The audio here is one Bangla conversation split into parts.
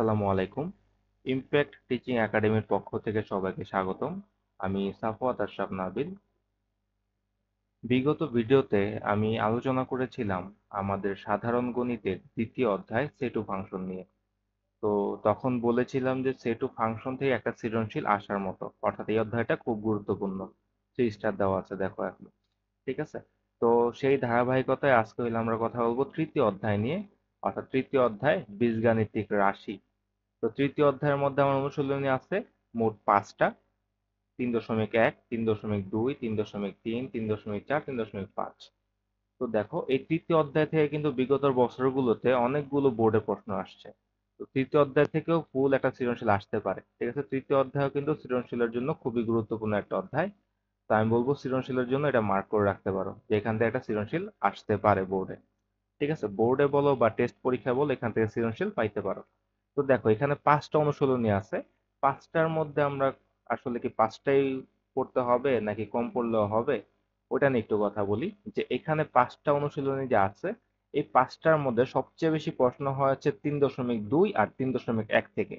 আসসালামু আলাইকুম। ইমপ্যাক্ট টিচিং একাডেমির পক্ষ থেকে সবাইকে স্বাগতম। আমি সাফওয়াত আশরাফ নাবিল। বিগত ভিডিওতে আমি আলোচনা করেছিলাম আমাদের সাধারণ গণিতের দ্বিতীয় অধ্যায় সেট অফ ফাংশন নিয়ে। তো তখন বলেছিলাম যে সেট অফ ফাংশন থেকে একটা সৃজনশীল আসার মতো, অর্থাৎ এই অধ্যায়টা খুব গুরুত্বপূর্ণ। 3 স্টার দেওয়া আছে দেখো এখন। ঠিক আছে। তো সেই ধারাবাহিকতায় আজকে হইলে আমরা কথা বলবো তৃতীয় অধ্যায় নিয়ে, অর্থাৎ তৃতীয় অধ্যায় বীজগাণিতিক রাশি। তো তৃতীয় অধ্যায়ের মধ্যে আমার অনুশীলনী আছে মোট 5টা। 3.1, 3.2, 3.3, 3.4, 3.5। তো দেখো এই তৃতীয় অধ্যায় থেকে কিন্তু বিগত বছরগুলোতে অনেকগুলো বোর্ডে প্রশ্ন আসছে। তো তৃতীয় অধ্যায় থেকেও ফুল একটা সৃজনশীল আসতে পারে। ঠিক আছে, তৃতীয় অধ্যায়ও কিন্তু সৃজনশীলের জন্য খুবই গুরুত্বপূর্ণ একটা অধ্যায়। তো আমি বলবো সৃজনশীলের জন্য এটা মার্ক করে রাখতে পারো যে এখান থেকে একটা সৃজনশীল আসতে পারে বোর্ডে। ঠিক আছে, বোর্ডে বলো বা টেস্ট পরীক্ষা বলো, এখান থেকে সৃজনশীল পাইতে পারো। তো দেখো এখানে 5টা অনুশীলনী আছে। 5টার মধ্যে আমরা আসলে কি 5টাই পড়তে হবে নাকি কম পড়লেও হবে, ওটা নিয়ে একটু কথা বলি। যে এখানে 5টা অনুশীলনী যে আছে, এই 5টার মধ্যে সবচেয়ে বেশি প্রশ্ন হয় হচ্ছে 3.2 আর 3.1 থেকে।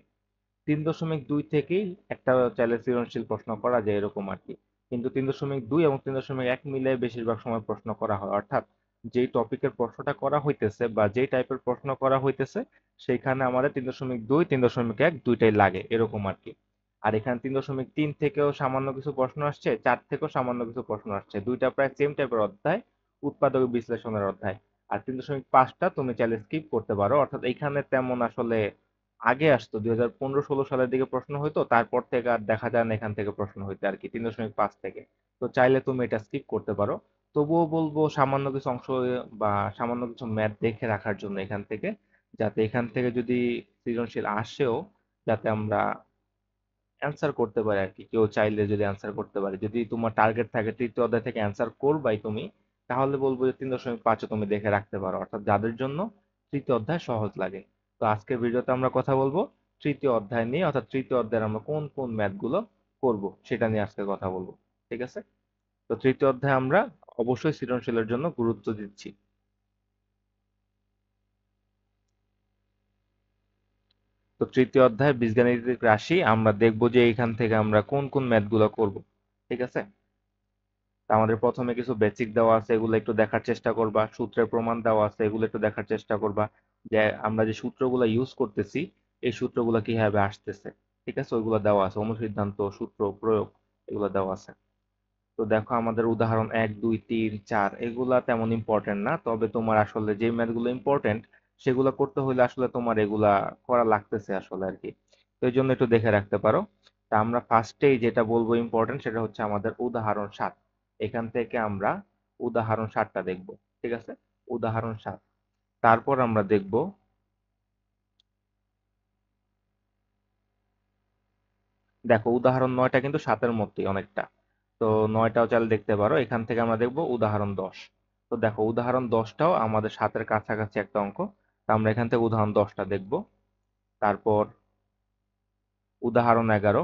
3.2 থেকেই একটা চাইলে সৃজনশীল প্রশ্ন করা যায় এরকম আর কি। কিন্তু 3.2 এবং 3.1 মিলে বেশিরভাগ সময় প্রশ্ন করা হয়, অর্থাৎ যেই টপিকের প্রশ্নটা করা হইতেছে বা যেই টাইপের প্রশ্ন করা হইতেছে সেইখানে আমাদের 3.2 3.1 দুইটাই লাগে এরকম আর কি। আর এখানে 3.3 থেকেও সামান্য কিছু প্রশ্ন আসছে, 4 থেকেও সামান্য কিছু প্রশ্ন আসছে, দুইটা প্রায় সেম টাইপের অধ্যায়, উৎপাদক বিশ্লেষণের অধ্যায়। আর 3.5টা তুমি চাইলে স্কিপ করতে পারো, অর্থাৎ এইখানে তেমন আসলে আগে আসতো 2015-16 সালের দিকে প্রশ্ন হইতো, তারপর থেকে আর দেখা যায় না এখান থেকে প্রশ্ন হইতে আর কি 3.5 থেকে। তো চাইলে তুমি এটা স্কিপ করতে পারো। তবুও বলবো সামান্য কিছু অংশ বা সামান্য কিছু ম্যাথ দেখে রাখার জন্য এখান থেকে, যাতে এখান থেকে যদি সৃজনশীল আসেও যাতে আমরা অ্যান্সার করতে পারি আর কি। কেউ চাইলে যদি অ্যান্সার করতে পারে, যদি তোমার টার্গেট থাকে তৃতীয় অধ্যায় থেকে অ্যান্সার করবাই তুমি, তাহলে বলবো যে 3.5ও তুমি দেখে রাখতে পারো, অর্থাৎ যাদের জন্য তৃতীয় অধ্যায় সহজ লাগে। তো আজকের ভিডিওতে আমরা কথা বলবো তৃতীয় অধ্যায় নিয়ে, অর্থাৎ তৃতীয় অধ্যায়ে আমরা কোন কোন ম্যাথ গুলো করবো সেটা নিয়ে আজকে কথা বলবো। ঠিক আছে। তো তৃতীয় অধ্যায়ে আমরা অবশ্যই সৃজনশীলের জন্য গুরুত্ব দিচ্ছি। তো তৃতীয় অধ্যায় বীজগাণিতিক রাশি আমরা দেখবো যে এখান থেকে আমরা কোন কোন ম্যাথ গুলো করবো। ঠিক আছে। তা আমাদের প্রথমে কিছু বেসিক দেওয়া আছে, এগুলো একটু দেখার চেষ্টা করবা। সূত্রের প্রমাণ দেওয়া আছে, এগুলো একটু দেখার চেষ্টা করবা যে আমরা যে সূত্রগুলো ইউজ করতেছি এই সূত্রগুলো কিভাবে আসতেছে। ঠিক আছে, ওইগুলো দেওয়া আছে, অনুসিদ্ধান্ত, সূত্র, প্রয়োগ, এগুলো দেওয়া আছে। তো দেখো আমাদের উদাহরণ 1 2 3 4 এগুলা তেমন ইম্পর্টেন্ট না, তবে তোমার আসলে যে ম্যাথগুলো ইম্পর্টেন্ট সেগুলো করতে হলে আসলে তোমার এগুলা করা লাগতেছে আসলে আর কি। তো এই জন্য একটু দেখে রাখতে পারো। তা আমরা ফার্স্টেই যেটা বলবো ইম্পর্টেন্ট সেটা হচ্ছে আমাদের উদাহরণ 7। এখান থেকে আমরা উদাহরণ 7টা দেখব। ঠিক আছে, উদাহরণ 7। তারপর আমরা দেখব, দেখো উদাহরণ 9টা কিন্তু 7-এর মতোই অনেকটা। তো 9টাও চাইলে দেখতে পারো। এখান থেকে আমরা দেখব উদাহরণ 10। তো দেখো উদাহরণ 10টাও আমাদের 7-এর কাছাকাছি একটা অঙ্ক। তো আমরা এখান থেকে উদাহরণ 10টা দেখব। তারপর উদাহরণ 11,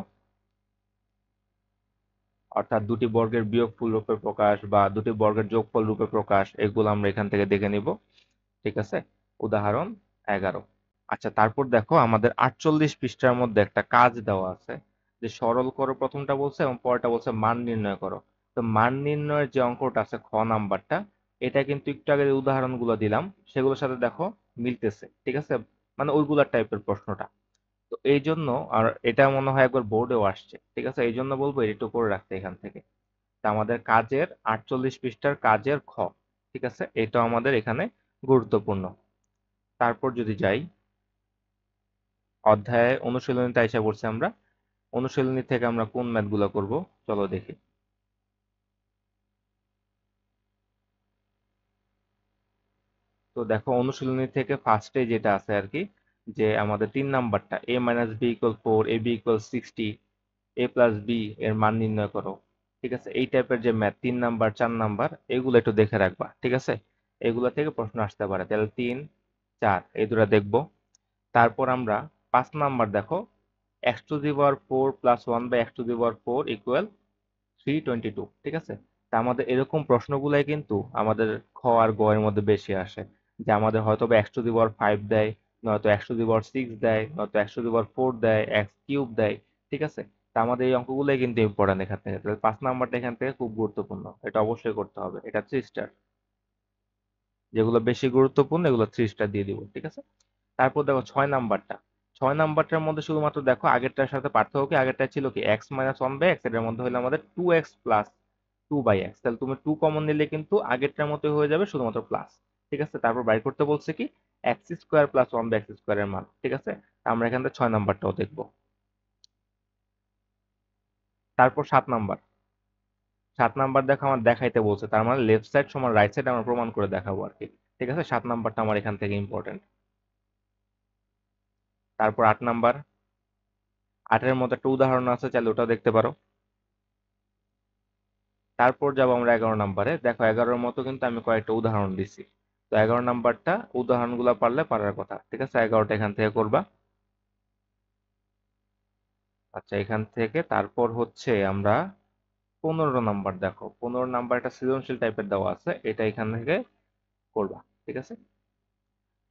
অর্থাৎ দুটি বর্গের বিয়োগফল রূপে প্রকাশ বা দুটি বর্গের যোগফল রূপে প্রকাশ, এগুলো আমরা এখান থেকে দেখে নিব। ঠিক আছে, উদাহরণ 11। আচ্ছা, তারপর দেখো আমাদের 48 পৃষ্ঠার মধ্যে একটা কাজ দেওয়া আছে, যে সরল করো প্রথমটা বলছে এবং পরেরটা বলছে মান নির্ণয় করো। তো মান নির্ণয়ের যে অঙ্কটা আছে খ নাম্বারটা, এটা কিন্তু একটু আগে যে উদাহরণগুলো দিলাম সেগুলোর সাথে দেখো মিলতেছে। ঠিক আছে, মানে ওইগুলার টাইপের প্রশ্নটা। তো এই জন্য, আর এটা মনে হয় একবার বোর্ডেও আসছে। ঠিক আছে, এই জন্য বলবো এটা একটু করে রাখতে এখান থেকে। তা আমাদের কাজের 48 পৃষ্ঠার কাজের খ। ঠিক আছে, এটা আমাদের এখানে গুরুত্বপূর্ণ। তারপর যদি যাই অধ্যায়ে অনুশীলনীতে আইসা পড়ছি আমরা। অনুশীলনী থেকে আমরা কোন ম্যাথগুলো করব চলো দেখি। তো দেখো অনুশীলনী থেকে ফার্স্টে যেটা আছে আর কি, যে আমাদের 3 নাম্বারটা a - b = 4, ab = 60, a+b এর মান নির্ণয় করো। ঠিক আছে, এই টাইপের যে ম্যাথ 3 নাম্বার 4 নাম্বার এগুলো একটু দেখে রাখবা। ঠিক আছে, এগুলো থেকে প্রশ্ন আসতে পারে, তাহলে 3 4 এই দুটো দেখবো। তারপর আমরা 5 নাম্বার দেখো, x⁴ + 1/x⁴ = 322। ঠিক আছে, তা আমাদের এরকম প্রশ্নগুলাই কিন্তু আমাদের খ আর গ এর মধ্যে বেশি আসে, যে আমাদের হয়তো বা x⁵ দেয় নয়তো x two the power six দেয়, নয়তো x two the power four দেয়, এক্স কিউব দেয়। ঠিক আছে, তা আমাদের এই অঙ্কগুলোই কিন্তু ইম্পর্টেন্ট এখান থেকে। তাহলে 5 নাম্বারটা এখান থেকে খুব গুরুত্বপূর্ণ, এটা অবশ্যই করতে হবে। এটা 3 স্টার। যেগুলো বেশি গুরুত্বপূর্ণ এগুলো 3 স্টার দিয়ে দিব। ঠিক আছে, তারপর দেখো 6 নাম্বারটা। 6 নাম্বারটার মধ্যে শুধুমাত্র দেখো আগেরটার সাথে পার্থক্য কি, আগেরটা ছিল কি x minus one by x, এটার মধ্যে হলো আমাদের two x plus two by x. তাহলে তুমি টু কমন নিলে কিন্তু আগেরটার মতো হয়ে যাবে, শুধুমাত্র প্লাস। ঠিক আছে, তারপর বাইর করতে বলছে কি x square plus one by x স্কোয়ারের মান। ঠিক আছে, তা আমরা এখান থেকে 6 নাম্বারটাও দেখবো। তারপর 7 নাম্বার। 7 নাম্বার দেখো আমার দেখাইতে বলছে, তার মানে লেফট সাইড সমান রাইট সাইড আমরা প্রমাণ করে দেখাবো আর কি। ঠিক আছে, 7 নাম্বারটা আমার এখান থেকে ইম্পর্টেন্ট। তারপর 8 নাম্বার। 8-এর মধ্যে একটা উদাহরণ আছে, চাইলে ওটাও দেখতে পারো। তারপর যাবো আমরা 11 নাম্বারে। দেখো 11-এর মতো কিন্তু আমি কয়েকটা উদাহরণ দিছি। তো 11 নাম্বারটা উদাহরণগুলো পারলে পারার কথা। ঠিক আছে, 11টা এখান থেকে করবা। আচ্ছা, এখান থেকে তারপর হচ্ছে আমরা 15 নাম্বার। দেখো 15 নাম্বার একটা সৃজনশীল টাইপের দেওয়া আছে, এটা এখান থেকে করবা। ঠিক আছে,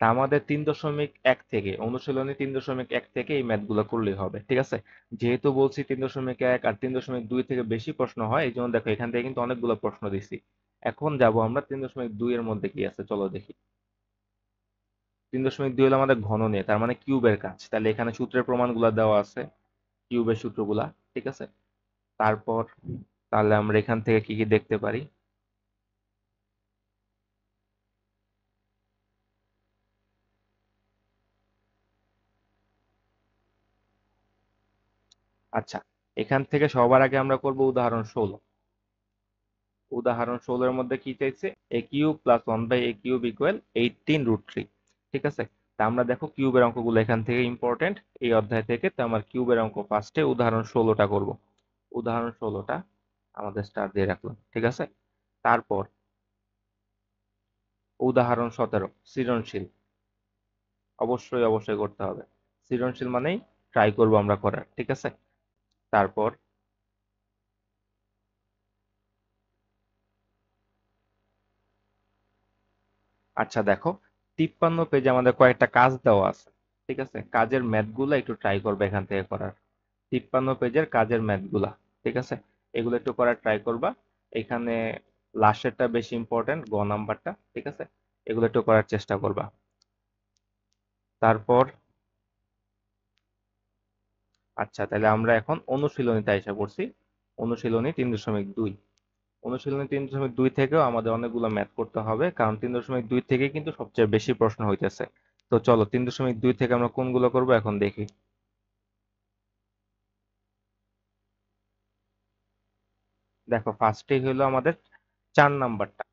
তা আমাদের 3.1 থেকে অনুশীলনী 3.1 থেকে এই ম্যাথ গুলো করলেই হবে। ঠিক আছে, যেহেতু বলছি 3.1 আর 3.2 থেকে বেশি প্রশ্ন হয়, এই জন্য দেখো এখান থেকে কিন্তু অনেকগুলো প্রশ্ন দিছি। এখন যাব আমরা 3.2 এর মধ্যে কি আছে, চলো দেখি। 3.2 হলো আমাদের ঘন নিয়ে, তার মানে কিউবের কাজ। তাহলে এখানে সূত্রের প্রমাণগুলো দেওয়া আছে, কিউবের সূত্রগুলা। ঠিক আছে, তারপর তাহলে আমরা এখান থেকে কি কি দেখতে পারি। আচ্ছা, এখান থেকে সবার আগে আমরা করব উদাহরণ 16। উদাহরণ 16-এর মধ্যে কি চাইছে, a cube plus one by a cube equal 18√3। ঠিক আছে, তা আমরা দেখো কিউবের অঙ্কগুলো এখান থেকে ইম্পর্টেন্ট এই অধ্যায় থেকে। তো আমার কিউবের অঙ্ক ফার্স্টে উদাহরণ 16টা করব। উদাহরণ 16টা আমাদের স্টার দিয়ে রাখলাম। ঠিক আছে, তারপর উদাহরণ 17 সৃজনশীল। অবশ্যই অবশ্যই করতে হবে। সৃজনশীল মানেই ট্রাই করব আমরা করার। ঠিক আছে, তারপর আচ্ছা দেখো 53 পেজে আমাদের কয়েকটা কাজ দেওয়া আছে। ঠিক আছে, কাজের ম্যাথ গুলা একটু ট্রাই করবে এখান থেকে করার। 53 পেজের কাজের ম্যাথ গুলা। ঠিক আছে, এগুলো একটু করার ট্রাই করবা। এখানে লাস্টেরটা বেশি ইম্পর্টেন্ট, গ নাম্বারটা। ঠিক আছে, এগুলো একটু করার চেষ্টা করবা। তারপর আচ্ছা, তাহলে আমরা এখন অনুশীলনীতে এসে পড়ছি। অনুশীলনী 3.2। অনুশীলনী 3.2 থেকেও আমাদের অনেকগুলো ম্যাথ করতে হবে, কারণ 3.2 থেকে কিন্তু সবচেয়ে বেশি প্রশ্ন হইতেছে। তো চলো 3.2 থেকে আমরা কোনগুলো করবো এখন দেখি। দেখো ফার্স্টেই হলো আমাদের 4 নাম্বারটা।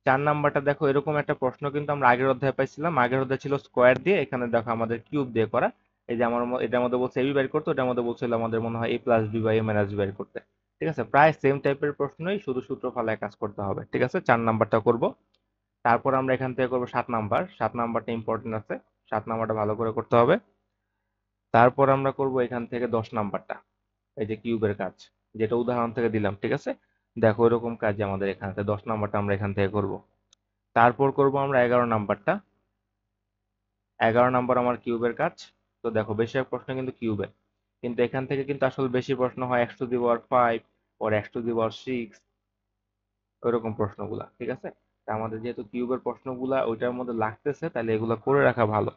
4 নাম্বারটা দেখো এরকম একটা প্রশ্ন কিন্তু আমরা আগের অধ্যায়ে পাইছিলাম। আগের অধ্যায় ছিল স্কোয়ার দিয়ে, এখানে দেখো আমাদের কিউব দিয়ে করা। এই যে এটার মধ্যে বলছে এবি বের করতে, ওটার মধ্যে বলছিল আমাদের মনে হয় a plus b by a minus b বের করতে। ঠিক আছে, প্রায় সেম টাইপের প্রশ্নই, শুধু সূত্র ফালায় কাজ করতে হবে। ঠিক আছে, 4 নাম্বারটা করব। তারপর আমরা এখান থেকে করবো 7 নাম্বার। 7 নাম্বারটা ইম্পর্টেন্ট আছে, 7 নাম্বারটা ভালো করে করতে হবে। তারপর আমরা করব এখান থেকে 10 নাম্বারটা, এই যে কিউবের কাজ, যেটা উদাহরণ থেকে দিলাম। ঠিক আছে, দেখো এরকম কাজ আমাদের এখান থেকে 10 নাম্বারটা আমরা এখান থেকে করব। তারপর করব আমরা 11 নাম্বারটা। 11 নাম্বার আমার কিউবের কাজ। তো দেখো বেশিরভাগ প্রশ্ন কিন্তু কিউবের, কিন্তু এখান থেকে কিন্তু আসলে বেশি প্রশ্ন হয় x two the power five or x two the power six, ওইরকম প্রশ্নগুলা। ঠিক আছে, তা আমাদের যেহেতু কিউবের প্রশ্নগুলা ওইটার মধ্যে লাগতেছে, তাহলে এগুলো করে রাখা ভালো।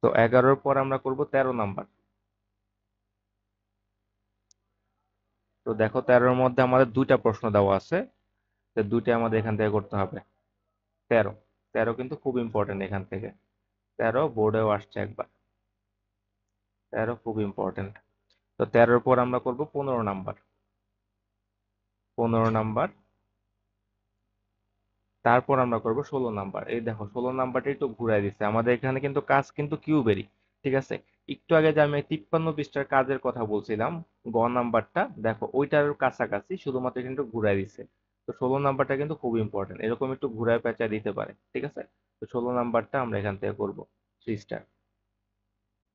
তো 11-র পর আমরা করব 13 নাম্বার। তো দেখো 13-র মধ্যে আমাদের দুইটা প্রশ্ন দেওয়া আছে, তো দুইটা আমাদের এখান থেকে করতে হবে। 13। 13 কিন্তু খুব ইম্পর্টেন্ট এখান থেকে। 13 বোর্ডেও আসছে একবার। 13 খুব ইম্পর্টেন্ট। তো 13-র পর আমরা করব 15 নাম্বার। 15 নাম্বার। তারপর আমরা করব 16 নাম্বার। এই দেখো 16 নাম্বারটা একটু ঘুরাই দিচ্ছে, আমাদের এখানে কিন্তু কাজ কিন্তু কিউবেরই। ঠিক আছে, একটু আগে যে আমি 53 পৃষ্ঠার কাজের কথা বলছিলাম, গ নাম্বারটা দেখো ওইটার কাছাকাছি, শুধুমাত্র কিন্তু ঘুরাই দিচ্ছে। তো 16 নাম্বারটা কিন্তু খুব ইম্পর্টেন্ট, এরকম একটু ঘুরায় পেঁচা দিতে পারে। ঠিক আছে, তো 16 নাম্বারটা আমরা এখান থেকে করব 3 স্টার।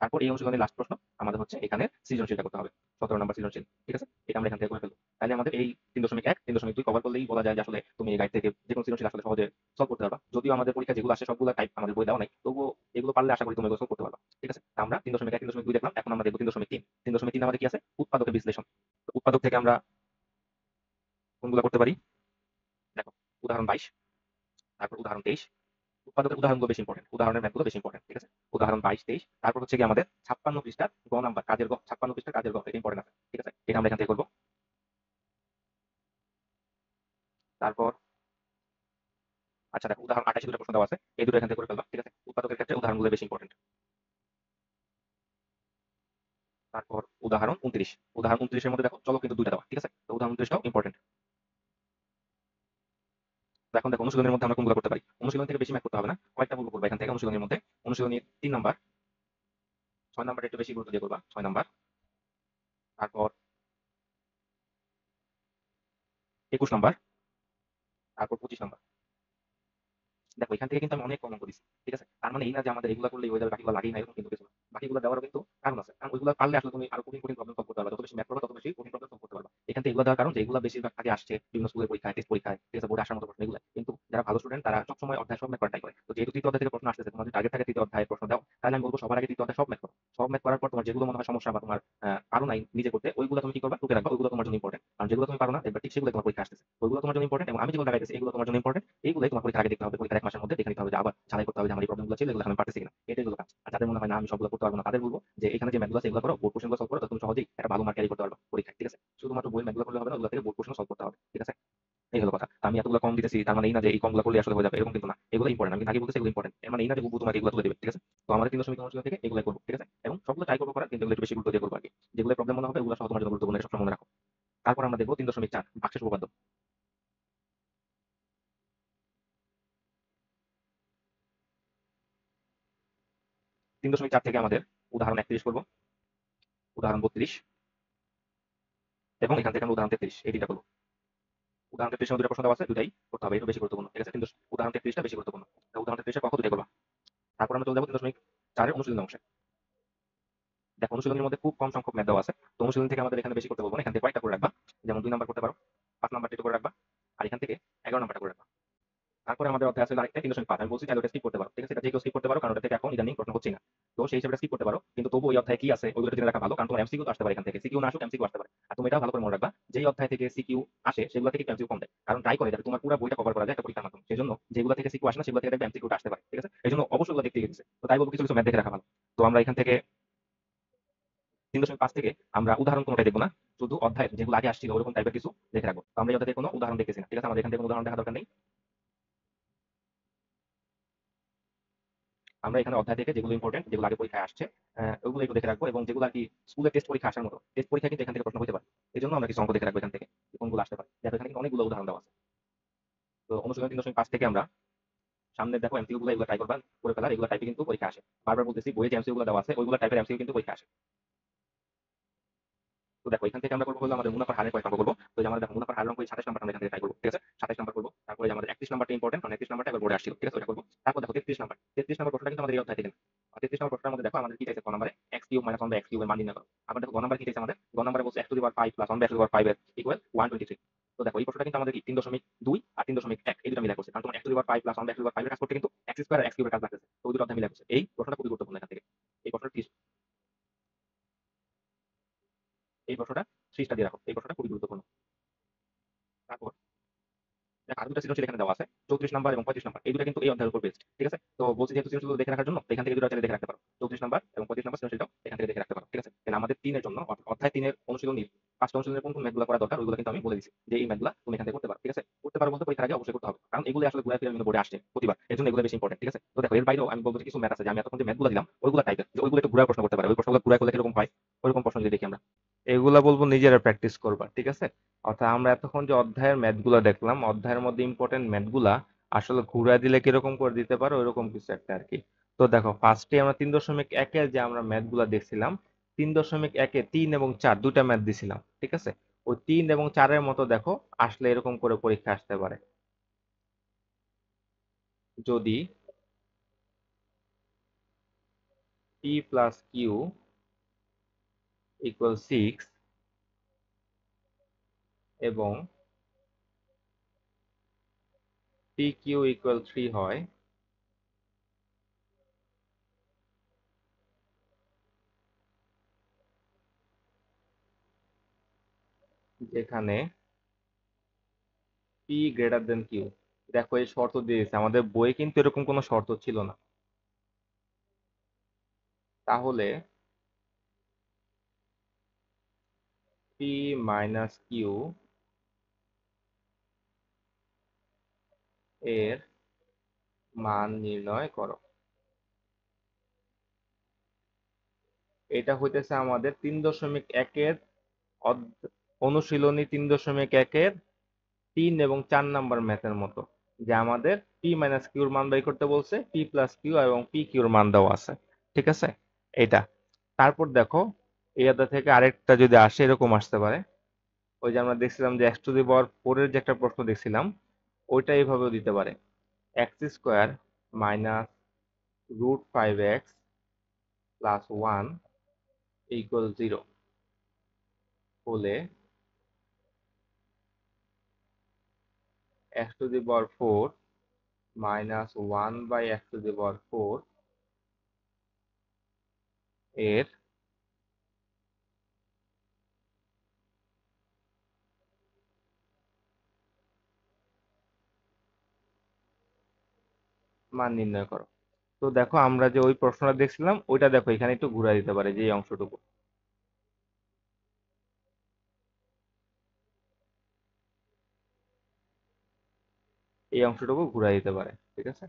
তারপর এই অনুশীলনের লাস্ট প্রশ্ন আমাদের হচ্ছে এখানে সৃজনশীলটা করতে হবে, 17 নম্বর সৃজনশীল। ঠিক আছে, এটা আমরা এখান থেকে করে ফেলবো। তাহলে আমাদের এই 3.1 3.2 কভার করলেই বলা যায় যে আসলে তুমি এই গাইড থেকে যে কোনো সৃজনশীল আসলে সহজে সলভ করতে পারবা। যদিও আমাদের পরীক্ষা যেগুলো আসে সবগুলো টাইপ আমাদের বই দেওয়া নাই, তবুও এগুলো পারলে আশা করি তুমি এগুলো সলভ করতে পারবা। ঠিক আছে, তা আমরা 3.1 3.2 দেখলাম, এখন আমরা দেখবো 3.3। 3.3 আমাদের কি আছে? উৎপাদকের বিশ্লেষণ। তো উৎপাদক থেকে আমরা কোনগুলো করতে পারি? দেখো, উদাহরণ 22, তারপর উদাহরণ 23। উৎপাদকের উদাহরণগুলো বেশি ইম্পর্টেন্ট, উদাহরণের ম্যাথগুলো বেশি ইম্পর্টেন্ট। ঠিক আছে, উদাহরণ 22 23, তারপর হচ্ছে কি আমাদের 56 পৃষ্ঠার গ নাম্বার কাজের গ, 56 পৃষ্ঠার কাজের গ, এটা ইম্পর্টেন্ট আছে। ঠিক আছে, এটা আমরা এখান থেকে করবো। তারপর আচ্ছা দেখো, উদাহরণ 28 দুটো প্রশ্ন দেওয়া আছে, এই দুটো এখান থেকে করে ফেলবা। ঠিক আছে, উৎপাদকের ক্ষেত্রে উদাহরণগুলো বেশি ইম্পর্টেন্ট। তারপর উদাহরণ 29, উদাহরণ 29 এর মধ্যে দেখো চলো কিন্তু দুইটা দেওয়া। ঠিক আছে, তো উদাহরণ 29টাও ইম্পর্টেন্ট। তো এখন দেখো অনুশীলনের মধ্যে আমরা কোনগুলো করতে পারি। অনুশীলন থেকে বেশি ম্যাথ করতে হবে না, কয়েকটা বলবো করবা এখান থেকে অনুশীলনের মধ্যে। অনুশীলনী 3 নাম্বার, 6 নাম্বার একটু বেশি গুরুত্ব দিয়ে করবা, 6 নাম্বার। তারপর 21 নাম্বার, তারপর 25 নাম্বার। দেখো এখান থেকে কিন্তু আমি অনেক কমন করেছি। ঠিক আছে, তার মানে এই না যে আমাদের এগুলো করলেই হয়ে যাবে, বাকিগুলো লাগেই না, এরকম কিন্তু কিছু না। বাকিগুলো দেওয়ারও কিন্তু কারণ আছে, কারণ ওইগুলো পারলে আসলে তুমি আরো কঠিন কঠিন প্রবলেম সলভ করতে পারবে। যত বেশি ম্যাথ করবে তত বেশি কঠিন প্রবলেম সলভ করতে পারবে। এখান থেকে এগুলো দেওয়ার কারণ যে এগুলো বেশিরভাগ আগে আসছে বিভিন্ন স্কুলের পরীক্ষায়, টেস্ট পরীক্ষায়। ঠিক আছে, বোর্ডে আসার মতো প্রশ্ন এগুলো, কিন্তু যারা ভালো স্টুডেন্ট তারা সবসময় অধ্যায় সব ম্যাথ করা ট্রাই করে। তো যেহেতু তৃতীয় অধ্যায় থেকে প্রশ্ন আসতেছে, তোমাদের টার্গেট থাকে তৃতীয় অধ্যায়ের প্রশ্ন দাও, তাহলে আমি বলবো সবার আগে তৃতীয় অধ্যায় সব ম্যাথ করো। সব ম্যাথ করার পর তোমার যেগুলো মনে হয় সমস্যা বা তোমার পারো নাই নিজে করতে, ওইগুলো তুমি কি করবা? টুকে রাখবা, ওইগুলো তোমার জন্য ইম্পর্টেন্ট। কারণ যেগুলো তুমি পারো না এবার ঠিক সেগুলো তোমার পরীক্ষা আসতেছে, ওইগুলো তোমার জন্য ইম্পর্টেন্ট। এবং আমি যেগুলো লাগাইতেছি এগুলো তোমার জন্য ইম্পর্টেন্ট, এইগুলোই তোমার পরীক্ষার আগে দেখতে হবে। পরীক্ষার 1 মাসের মধ্যে দেখে নিতে হবে যে আবার ছাড়াই করতে হবে যে আমার এই প্রবলেমগুলো ছিল, এগুলো আমি পারতেছি কিনা। এটাই হলো কাজ। আর যাদের মনে হয় না আমি সবগুলো করতে পারবো না, তাদের বলবো যে এখানে যে ম্যাথগুলো আছে এগুলো করো, বোর্ড কোশ্চেনগুলো সলভ করো, তো তুমি সহজেই একটা ভালো মার্ক ক্যারি করতে পারবে পরীক্ষায়। ঠিক আছে, শুধুমাত্র বই ম্যাথগুলো করলে হবে না, ওগুলো থেকে বোর্ড কোশ্চেন সলভ করতে হবে। ঠিক আছে, এই হলো কথা। আমি এতগুলো কম দিতেছি তার মানে এই না যে এই কমগুলো করলে আসলে হয়ে যাবে, এরকম কিন্তু না। এগুলো ইম্পর্টেন্ট, আমি আগে বলতেছি এগুলো ইম্পর্টেন্ট, এর মানে এই না যে বুবু তোমাকে এগুলো তুলে দিবে। ঠিক আছে, তো আমাদের 3 দশমিক অনুশীলন থেকে এগুলো করবো। ঠিক আছে, এবং সবগুলো ট্রাই করবো করার, কিন্তু এগুলো একটু বেশি গুরুত্ব দিয়ে করবো আর কি। যেগুলো প্রবলেম মনে হবে ওগুলো সহ তোমার জন্য গুরুত্বপূর্ণ, এটা সবসময় মনে রাখো। তারপর আমরা দেখবো 3.4 ভাগশেষ উপপাদ্য। 3.4 থেকে আমাদের উদাহরণ 31 করবো, উদাহরণ 32, এবং এখান থেকে আমরা উদাহরণ 33, এই তিনটা করবো। উদাহরণ 33 দুটো প্রশ্ন দেওয়া আছে, দুটাই করতে হবে, একটু বেশি গুরুত্বপূর্ণ। ঠিক আছে, কিন্তু উদাহরণ 33টা বেশি গুরুত্বপূর্ণ। তো উদাহরণ 33 কখন দুটাই করবা। তারপর আমরা চলে যাবো 3.4 অনুশীলন অংশে। দেখো অনুশীলনের মধ্যে খুব কম সংখ্যক ম্যাথ দেওয়া আছে, তো অনুশীলন থেকে আমাদের এখানে বেশি করতে বলবো না, এখান থেকে কয়েকটা করে রাখবা। যেমন 2 নাম্বার করতে পারো, 5 নাম্বারটা একটু করে রাখবা, আর এখান থেকে 11 নাম্বারটা করে রাখবা। তারপরে আমাদের অধ্যায় আছে আরেকটা 3.5, আমি বলছি তাহলে ওটা স্কিপ করতে পারো। ঠিক আছে, এটা যে কেউ স্কিপ করতে পারো, কারণ ওটা থেকে এখন ইদানিং প্রশ্ন হচ্ছে না। তো সেই হিসেবে স্কিপ করতে পারো, কিন্তু তবু ওই অধ্যায়ে কি আছে ওইগুলো জেনে রাখা ভালো, কারণ তোমার এমসিকিউ তো আসতে পারে এখান থেকে, সিকিউ না আসুক এমসিকিউ আসতে পারে। আর তুমি এটা ভালো করে মনে রাখবা, যেই অধ্যায় থেকে সিকিউ আসে সেগুলো থেকে এমসিকিউ কম দেয়, কারণ ট্রাই করে যাতে তোমার পুরো বইটা কভার করা যায় একটা পরীক্ষার মাধ্যমে। সেজন্য যেগুলো থেকে সিকিউ আসে না সেগুলো থেকে দেখবে এমসিকিউটা আসতে পারে। ঠিক আছে, এই জন্য অবশ্যই ওগুলো দেখতে গেছে, তো তাই বলবো কিছু কিছু ম্যাথ দেখে রাখা ভালো। তো আমরা এখান থেকে 3.5 থেকে আমরা উদাহরণ কোনোটাই দেখবো না, শুধু অধ্যায় যেগুলো আগে আসছিল ওরকম টাইপের কিছু দেখে রাখবো। তো আমরা এই অধ্যায়ে কোনো উদাহরণ দেখতেছি না। ঠিক আছে, আমাদের এখান থেকে কোনো উদাহরণ দেখা দরকার নেই। আমরা এখানে অধ্যায় থেকে যেগুলো ইম্পর্টেন্ট, যেগুলো আগে পরীক্ষায় আসছে, ওগুলো একটু দেখে রাখবো, এবং যেগুলো আর কি স্কুলের টেস্ট পরীক্ষা আসার মতো, টেস্ট পরীক্ষা কিন্তু এখান থেকে প্রশ্ন হতে পারে। এই জন্য আমরা কিছু অঙ্ক দেখে রাখবো এখান থেকে, যে কোনগুলো আসতে পারে। দেখো এখানে কিন্তু অনেকগুলো উদাহরণ দেওয়া আছে। তো অনুশীলন 3.5 থেকে আমরা সামনে দেখো এমসিকিউ গুলো এগুলো ট্রাই করবা করে ফেলার, এগুলো টাইপে কিন্তু পরীক্ষা আসে। বারবার বলতেছি বইয়ে যে এমসিকিউ গুলো দেওয়া আছে ওইগুলো টাইপের এমসিকিউ কিন্তু পরীক্ষা আসে। তো দেখো এখান থেকে আমরা করবো হলো আমাদের মুনাফার হারের কয়েক অঙ্ক করবো। তো যে আমাদের দেখো মুনাফার হারের অঙ্ক 27 নাম্বার আমরা এখান থেকে ট্রাই করবো। ঠিক আছে, 27 নাম্বার করবো। তারপরে যে আমাদের 31 নাম্বারটা ইম্পর্টেন্ট, কারণ 31 নাম্বারটা এবার বোর্ডে আসছিল। ঠিক আছে, ওটা করবো। তারপর দেখো 33 নাম্বার, 33 নাম্বার প্রশ্নটা কিন্তু আমাদের এই অধ্যায় থেকে না। 33 নাম্বার প্রশ্নের মধ্যে দেখো আমাদের কি চাইছে, ক নাম্বারে x cube minus 1 by x কিউবের মান নির্ণয় করো। আবার দেখো গ নাম্বার কি চাইছে আমাদের, গ নাম্বারে বলছে x to the power 5 plus 1 by x to the power 5 এর ইকুয়াল 123। তো দেখো এই প্রশ্নটা কিন্তু আমাদের কি 3.2 আর 3.1 এই দুটো মিলে করছে, কারণ তোমার x to the power 5 plus 1 by x to the power 5 এর কাজ করতে কিন্তু x স্কয়ার আর x কিউবের কাজ লাগতেছে। তো ওই দুটো অধ্যায় মিলে করছে, এই প্রশ্নটা খুবই গুরুত্বপূর্ণ এখান থেকে। এই প্রশ্নটা এই প্রশ্নটা 3টা দিয়ে রাখো, এই প্রশ্নটা খুবই গুরুত্বপূর্ণ। তারপর দেখ আরো দুটো সৃজনশীল এখানে দেওয়া আছে, 34 নাম্বার এবং 35 নাম্বার, এই দুটো কিন্তু এই অধ্যায়ের উপর বেস্ট। ঠিক আছে, তো বলছি যেহেতু সৃজনশীল দেখে রাখার জন্য এখান থেকে দুটো চাইলে দেখে রাখতে পারো, 34 নাম্বার এবং 35 নাম্বার সৃজনশীলটাও এখান থেকে দেখে রাখতে পারো। ঠিক আছে, তাহলে আমাদের 3-এর জন্য অধ্যায় 3-এর অনুশীলনী 5টা অনুশীলনের কোন কোন ম্যাথগুলো করা দরকার ওইগুলো কিন্তু আমি বলে দিচ্ছি, যে এই ম্যাথগুলো তুমি এখান থেকে করতে পারো। ঠিক আছে, করতে পারো বলতে পরীক্ষার আগে অবশ্যই করতে হবে, কারণ এগুলো আসলে ঘুরে ফিরে বিভিন্ন বোর্ডে আসছে প্রতিবার, এর জন্য এগুলো বেশি ইম্পর্টেন্ট। ঠিক আছে, তো দেখো এর বাইরেও আমি বলবো যে কিছু ম্যাথ আছে যে আমি এতক্ষণ যে ম্যাথগুলো দিলাম ওইগুলো টাইপের, যে ওইগুলো একটু ঘুরে প্রশ্ন করতে পারে, ওই প্রশ্নগুলো ঘুরে করলে কিরকম হয় ওইরকম প্রশ্ন যদি দেখি আমরা। এগুলা বলবো নিজেরা প্র্যাকটিস করবা। ঠিক আছে, অর্থাৎ আমরা এতক্ষণ যে অধ্যায়ের ম্যাথগুলা দেখলাম, অধ্যায়ের মধ্যে ইম্পর্টেন্ট ম্যাথগুলা আসলে ঘুরা দিলে কিরকম করে দিতে পারো ওইরকম কিছু একটা আর কি। তো দেখো ফার্স্টে আমরা 3.1 যে আমরা ম্যাথগুলা দেখছিলাম, 3.1 3 এবং 4 দুইটা ম্যাথ দিছিলাম। ঠিক আছে, ওই 3 এবং 4-এর মতো দেখো আসলে এরকম করে পরীক্ষা আসতে পারে। যদি p প্লাস কিউ ইকুয়াল 6 এবং পি কিউ ইকুয়াল 3 হয়, যেখানে পি গ্রেটার দেন কিউ। দেখো এই শর্ত দিয়েছে, আমাদের বইয়ে কিন্তু এরকম কোনো শর্ত ছিল না। তাহলে পি মাইনাস কিউ এর মান নির্ণয় করো। এটা হইতেছে আমাদের 3.1-এর অনুশীলনী 3.1-এর 3 এবং 4 নাম্বার ম্যাথের মতো, যে আমাদের পি মাইনাস কিউর মান বাই করতে বলছে, পি প্লাস কিউ এবং পি কিউর মান দেওয়া আছে। ঠিক আছে, এটা। তারপর দেখো এটা থেকে আরেকটা যদি আসে, এরকম আসতে পারে, ওই যে আমরা দেখছিলাম যে x⁴ এর যে একটা প্রশ্ন দেখছিলাম, ওইটা এইভাবেও দিতে পারে, x² minus √5x plus 1 equal 0 হলে x⁴ মাইনাস 1/x⁴ এর মান নির্ণয় করো। তো দেখো আমরা যে ওই প্রশ্নটা দেখছিলাম, ওইটা দেখো এখানে একটু ঘুরাই দিতে পারে, যে এই অংশটুকু, এই অংশটুকু ঘুরাই দিতে পারে। ঠিক আছে,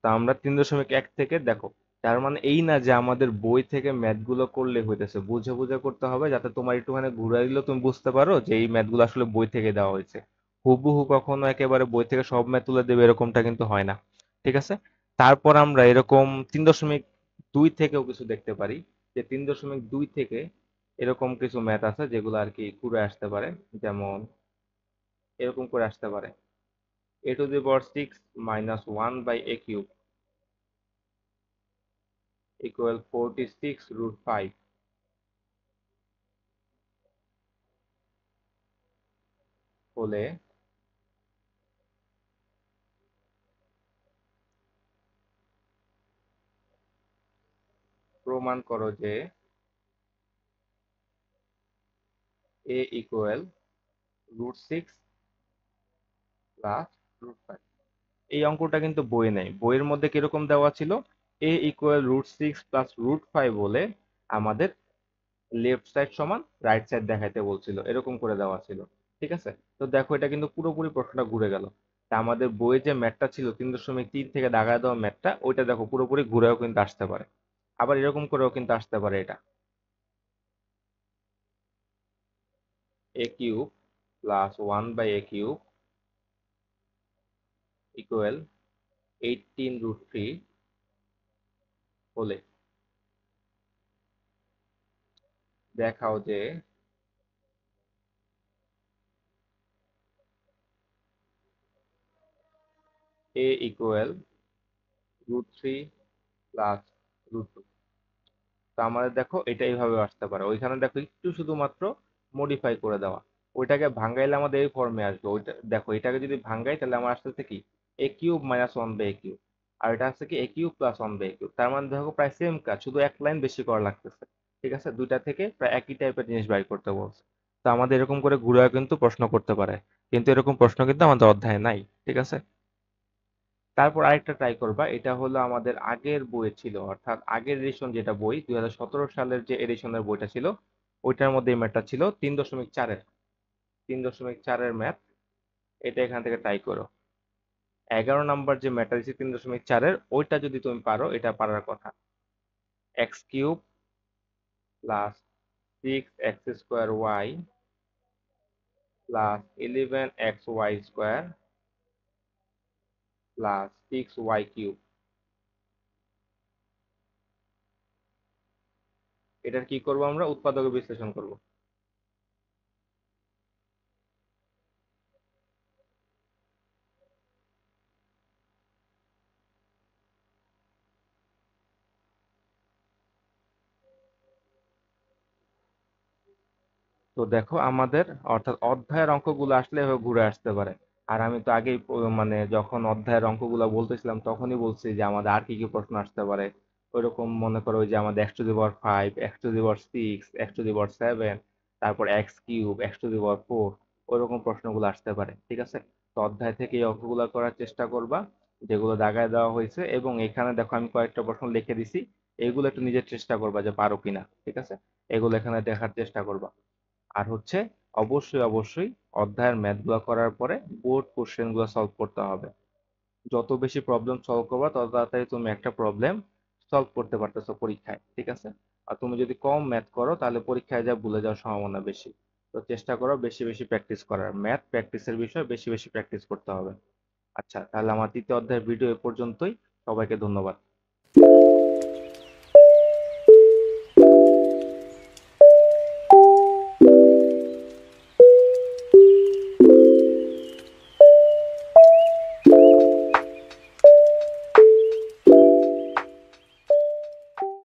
তা আমরা 3.1 থেকে দেখো, তার মানে এই না যে আমাদের বই থেকে ম্যাথ গুলো করলে হইতেছে, বুঝে বুঝে করতে হবে, যাতে তোমার একটুখানি ঘুরাই দিলেও তুমি বুঝতে পারো যে এই ম্যাথ গুলো আসলে বই থেকে দেওয়া হয়েছে। হুবহু কখনো একেবারে বই থেকে সব ম্যাথ তুলে দেবে এরকমটা কিন্তু হয় না। ঠিক আছে, তারপর আমরা এরকম 3.2 থেকেও কিছু দেখতে পারি, যে 3.2 থেকে এরকম কিছু ম্যাথ আছে যেগুলো আর কি ঘুরে আসতে পারে। যেমন এরকম করে আসতে পারে, a⁶ মাইনাস 1/a³ ইকুয়াল 46√5 হলে প্রমাণ করো যে a ইকুয়াল √6 প্লাস √5। এই অঙ্কটা কিন্তু বইয়ে নেই, বইয়ের মধ্যে কিরকম দেওয়া ছিল, a ইকুয়াল √6 প্লাস √5 বলে আমাদের লেফট সাইড সমান রাইট সাইড দেখাইতে বলছিল, এরকম করে দেওয়া ছিল। ঠিক আছে, তো দেখো এটা কিন্তু পুরোপুরি প্রশ্নটা ঘুরে গেল। তা আমাদের বইয়ে যে ম্যাথটা ছিল 3.3 থেকে দাগায় দেওয়া ম্যাথটা, ওইটা দেখো পুরোপুরি ঘুরেও কিন্তু আসতে পারে। আবার এরকম করেও কিন্তু আসতে পারে, এটা a³ প্লাস 1/a³ ইকুয়াল 18√3 হলে দেখাও যে a ইকুয়াল √3 প্লাস √2। তো আমাদের দেখো এটা এইভাবে আসতে পারে, ওইখানে দেখো একটু শুধুমাত্র মডিফাই করে দেওয়া, ওইটাকে ভাঙ্গাইলে আমাদের এই ফর্মে আসবে। ওইটা দেখো, এটাকে যদি ভাঙ্গাই তাহলে আমার আসতেছে কি a³ মাইনাস 1/a³, আর এটা আসছে কি a³ প্লাস 1/a³। তার মানে দেখো প্রায় সেম কাজ, শুধু এক লাইন বেশি করা লাগতেছে। ঠিক আছে, দুইটা থেকে প্রায় একই টাইপের জিনিস বাই করতে বলছে। তো আমাদের এরকম করে ঘুরে কিন্তু প্রশ্ন করতে পারে, কিন্তু এরকম প্রশ্ন কিন্তু আমাদের অধ্যায়ে নাই। ঠিক আছে, তারপর আরেকটা ট্রাই করবা, এটা হলো আমাদের আগের বইয়ে ছিল, অর্থাৎ আগের এডিশন, যেটা বই 2017 সালের যে এডিশনের বইটা ছিল, ওইটার মধ্যে এই ম্যাথটা ছিল 3.4-এর ম্যাথ। এটা এখান থেকে ট্রাই করো। 11 নাম্বার যে ম্যাথটা দিচ্ছে 3.4-এর, ওইটা যদি তুমি পারো, এটা পারার কথা। x³ plus 6x² y plus 11xy² plus 6y³ এটার কি করব, আমরা উৎপাদকে বিশ্লেষণ করব। তো দেখো আমাদের অর্থাৎ অধ্যায়ের অঙ্কগুলো আসলে এভাবে ঘুরে আসতে পারে। আর আমি তো আগেই মানে যখন অধ্যায়ের অঙ্কগুলো বলতেছিলাম তখনই বলছি যে আমাদের আর কি কি প্রশ্ন আসতে পারে। ওইরকম মনে করো ওই যে আমাদের x⁵, x⁵, x⁵, তারপর x³ x⁴, ওইরকম প্রশ্নগুলো আসতে পারে, ঠিক আছে। তো অধ্যায় থেকে এই অঙ্কগুলো করার চেষ্টা করবা, যেগুলো দাগায় দেওয়া হয়েছে, এবং এখানে দেখো আমি কয়েকটা প্রশ্ন লিখে দিছি। এগুলো একটু নিজের চেষ্টা করবা যে পারো কিনা, ঠিক আছে। এগুলো এখানে দেখার চেষ্টা করবা। আর হচ্ছে অবশ্যই অবশ্যই অধ্যায়ের ম্যাথ গুলো করার পরে বোর্ড কোশ্চেন গুলো সলভ করতে হবে। যত বেশি প্রবলেম সলভ করবা তত তাড়াতাড়ি তুমি একটা প্রবলেম সলভ করতে পারতেছো পরীক্ষায়, ঠিক আছে। আর তুমি যদি কম ম্যাথ করো তাহলে পরীক্ষায় যা ভুলে যাওয়ার সম্ভাবনা বেশি। তো চেষ্টা করো বেশি বেশি প্র্যাকটিস করার, ম্যাথ প্র্যাকটিসের বিষয় বেশি বেশি প্র্যাকটিস করতে হবে। আচ্ছা, তাহলে আমার তৃতীয় অধ্যায়ের ভিডিও এ পর্যন্তই। সবাইকে ধন্যবাদ।